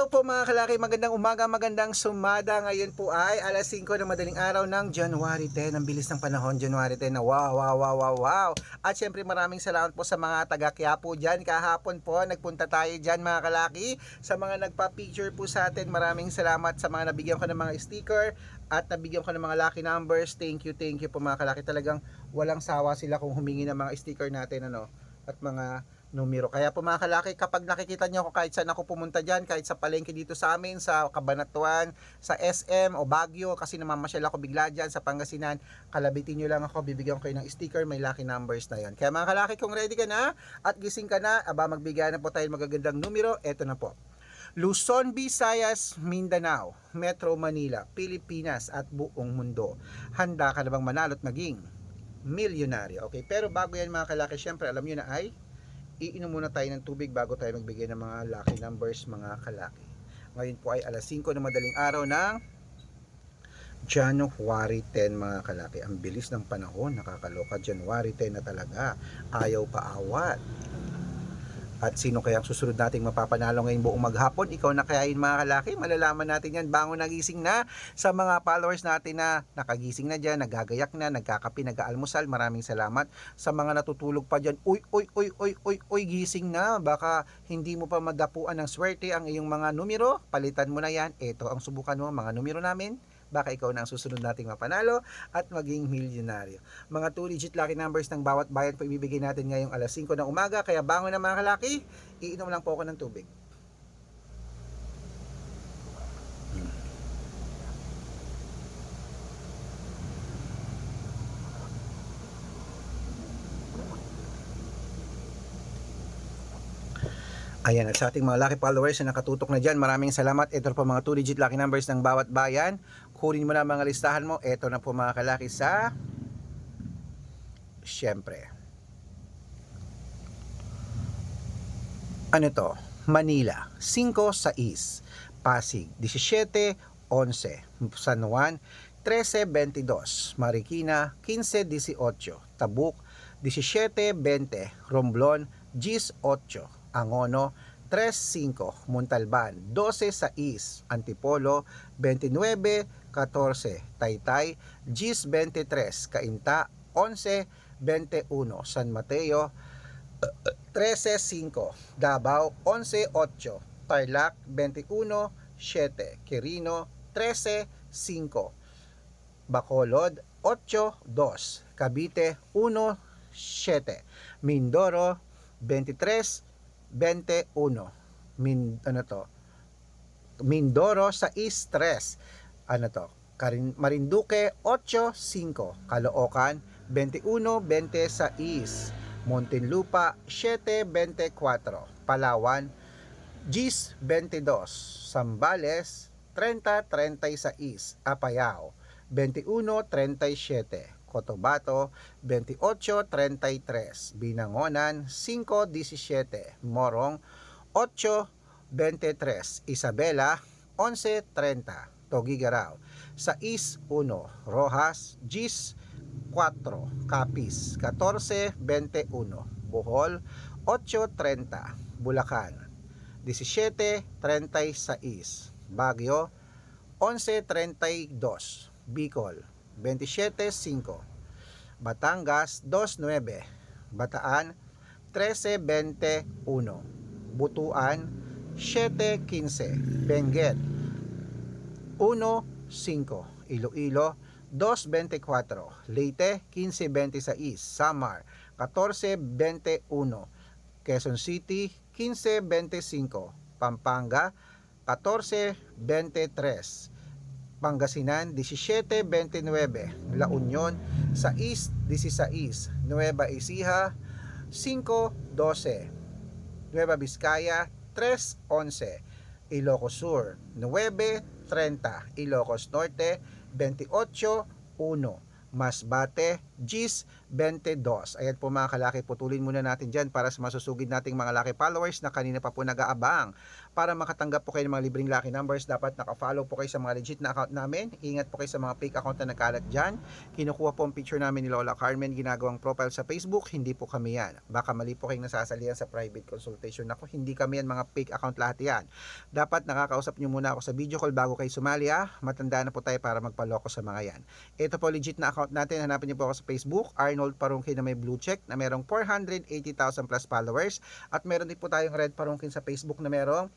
Hello po mga kalaki, magandang umaga, magandang sumada. Ngayon po ay alas 5 ng madaling araw ng January 10. Ang bilis ng panahon, January 10 na wow, wow, wow, wow, wow. At syempre maraming salamat po sa mga taga Quiapo dyan. Kahapon po nagpunta tayo dyan mga kalaki. Sa mga nagpa-picture po sa atin, maraming salamat sa mga nabigyan ko ng mga sticker at nabigyan ko ng mga lucky numbers. Thank you po mga kalaki. Talagang walang sawa sila kung humingi ng mga sticker natin at mga numero. Kaya po mga kalaki, kapag nakikita niyo ako kahit saan ako pumunta dyan, kahit sa palengke dito sa amin, sa Cabanatuan, sa SM o Baguio, kasi namamasyal ako bigla dyan sa Pangasinan, kalabitin nyo lang ako, bibigyan ko kayo ng sticker, may lucky numbers na yon. Kaya mga kalaki, kung ready ka na at gising ka na, magbigay na po tayo magagandang numero. Eto na po: Luzon, Visayas, Mindanao, Metro Manila, Pilipinas at buong mundo. Handa ka na bang manalo at maging milyonaryo? Okay, pero bago yan mga kalaki, syempre alam nyo na ay iinom muna tayo ng tubig bago tayo magbigay ng mga lucky numbers mga kalaki. Ngayon po ay alas 5 ng madaling araw ng January 10 mga kalaki. Ang bilis ng panahon, nakakaloka. January 10 na talaga, ayaw paawat. At sino kaya ang susunod nating mapapanalo ngayong buong maghapon? Ikaw na kaya yun mga kalaki? Malalaman natin yan bangon nagising na. Sa mga followers natin na nakagising na dyan, nagagayak na, nagkakapi, nag-aalmusal, maraming salamat. Sa mga natutulog pa dyan, uy, gising na. Baka hindi mo pa madapuan ng swerte ang iyong mga numero. Palitan mo na yan. Ito ang subukan mo, mga numero namin. Baka ikaw na ang susunod nating mapanalo at maging milyonaryo. Mga 2-digit lucky numbers ng bawat bayan po ibibigay natin ngayong alas 5 ng umaga. Kaya bangon na mga kalaki, iinom lang po ako ng tubig. Ayan, at sa ating mga lucky followers na nakatutok na dyan, maraming salamat. Ito po mga 2-digit lucky numbers ng bawat bayan. Kunin mo na mga listahan mo. Ito na po mga kalaki sa syempre. Ano to? Manila, 5-6. Pasig, 17-11. San Juan, 13-22. Marikina, 15-18. Tabuk, 17-20. Romblon, 18. Angono, 3-5. Montalban, 12-6. Antipolo, 29-14. Taytay, 10-23. Cainta, 11-21. San Mateo, 13-5. Davao, 11-8. Tarlac, 21-7. Quirino, 13-5. Bacolod, 8-2. Cavite, 1-7. Mindoro, 23-21. Mindoro, 6-3. Marinduque, 8-5. Caloocan, 21-26. Muntinlupa, 7-24. Palawan, 10-22. Zambales, 30-36. Apayao, 21-37. Cotabato, 28-33. Binangonan, 5-17. Morong, 8-23. Isabela, 11-30. Tugigaraw, 6-1. Rojas, 10-4. Capiz, 14-21. Bohol, 8-30. Bulacan, 17-36. Baguio, 11-32. Bicol, 27-5. Batangas, 2-9. Bataan, 13-21. Butuan, 7-15. Benguet, 1-5. Iloilo, 2-24. Leyte, 15-26. Samar, 14-21. Quezon City, 15-25. Pampanga, 14-23. Pangasinan, 17-29. La Union, 6-16. Nueva Ecija, 5-12. Nueva Vizcaya, 3-11. Ilocos Sur, 9-30. Ilocos Norte, 28-1. Masbate, 10-22. Ayan po mga kalaki, putulin muna natin dyan para sa masusugid nating mga laki followers na kanina pa po nag-aabang. Para makatanggap po kayo ng mga libreng lucky numbers, dapat naka-follow po kayo sa mga legit na account namin. Ingat po kayo sa mga fake account na nagkalat dyan. Kinukuha po ang picture namin ni Lola Carmen, ginagawang profile sa Facebook. Hindi po kami yan. Baka mali po kayong nasasalihan sa private consultation. Ako, hindi kami yan, mga fake account lahat yan. Dapat nakakausap nyo muna ako sa video call bago kayo sumali ha. Matanda na po tayo para magpaloko sa mga yan. Ito po legit na account natin. Hanapin niyo po ako sa Facebook, Arnold Parungkin na may blue check na merong 480,000 plus followers. At meron din po tayong Red Parungkin sa Facebook na merong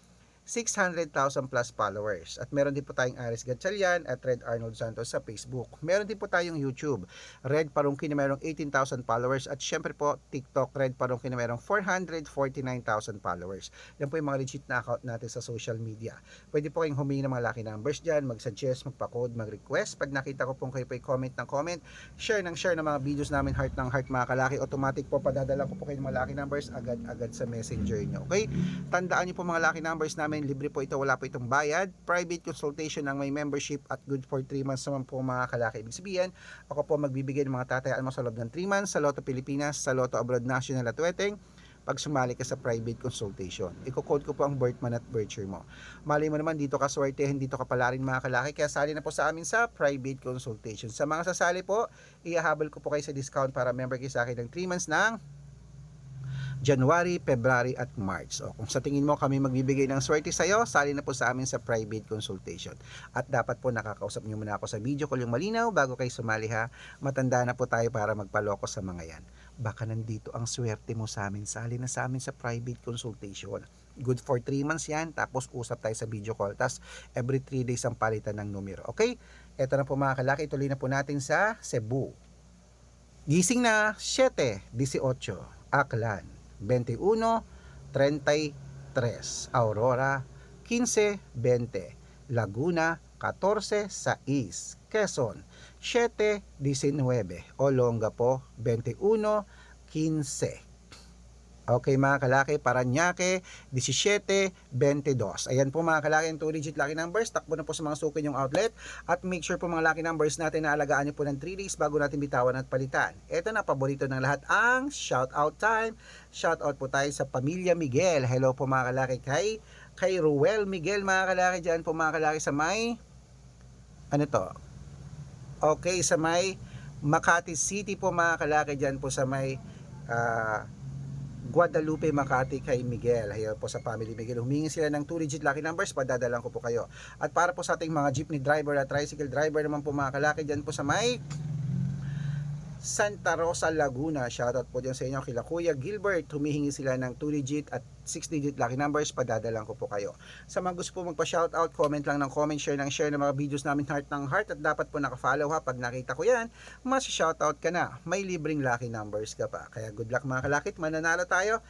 600,000 plus followers. At meron din po tayong Aris Gatchalian at Red Arnold Santos sa Facebook. Meron din po tayong YouTube, Red Parungkin na merong 18,000 followers. At syempre po, TikTok, Red Parungkin na merong 449,000 followers. Yan po yung mga legit na account natin sa social media. Pwede po kayong humingi ng mga lucky numbers dyan, mag-suggest, magpa-code, mag-request. Pag nakita ko pong kayo po comment ng comment, share ng mga videos namin, heart ng heart mga kalaki, automatic po padadala ko po kayo ng mga lucky numbers agad-agad sa messenger nyo. Okay? Tandaan nyo po mga lucky numbers namin, libre po ito, wala po itong bayad. Private consultation ang may membership at good for 3 months naman po mga kalaki. Ibig sabihin, ako po magbibigay ng mga tatayaan mo sa loob ng 3 months sa Lotto Pilipinas, sa Lotto Abroad National at Weteng pag sumali ka sa private consultation. Iko-code ko po ang birth month at birth year mo. Mali mo naman, dito ka swertehin, dito ka pala rin mga kalaki, kaya sali na po sa amin sa private consultation. Sa mga sasali po, ihahabol ko po kayo sa discount para member kayo sa akin ng 3 months ng January, February at March. So, kung sa tingin mo kami magbibigay ng swerte sa iyo, sali na po sa amin sa private consultation. At dapat po nakakausap niyo muna ako sa video call yung malinaw bago kayo sumali ha. Matanda na po tayo para magpaloko sa mga yan. Baka nandito ang swerte mo sa amin, sali na sa amin sa private consultation. Good for 3 months yan, tapos usap tayo sa video call. Tapos every 3 days ang palitan ng numero. Okay? Ito na po mga kalaki, tuloy na po natin sa Cebu. Gising na 7:18, Aklan 21:33, Aurora 15:20, Laguna 14:6, Quezon 7:19, Olongapo 21:15. Okay mga kalaki, Parañaque 17:22. Ayan po mga kalaki yung 2 digit lucky numbers. Takbo na po sa mga sukin yung outlet. At make sure po mga lucky numbers natin na alagaan nyo po ng 3 days bago natin bitawan at palitan. Ito na, paborito ng lahat ang shout out time. Shout out po tayo sa Pamilya Miguel. Hello po mga kalaki kay Ruel Miguel mga kalaki. Dyan po mga kalaki sa may ano to? Okay, sa may Makati City po mga kalaki. Dyan po sa may Guadalupe, Makati kay Miguel. Ayan po sa Family Miguel. Humingi sila ng 2 digit lucky numbers, padadalan ko po kayo. At para po sa ating mga jeepney driver at tricycle driver naman po mga kalaki, dyan po sa may Santa Rosa, Laguna. Shoutout po dyan sa inyo kila Kuya Gilbert. Humihingi sila ng 2 digit at 6 digit lucky numbers, padadalan ko po kayo. Sa mga gusto po magpa-shoutout, comment lang ng comment, share ng mga videos namin, heart ng heart. At dapat po naka-follow ha. Pag nakita ko yan, mas shoutout ka na. May libreng lucky numbers ka pa. Kaya good luck mga kalakit, mananalo tayo.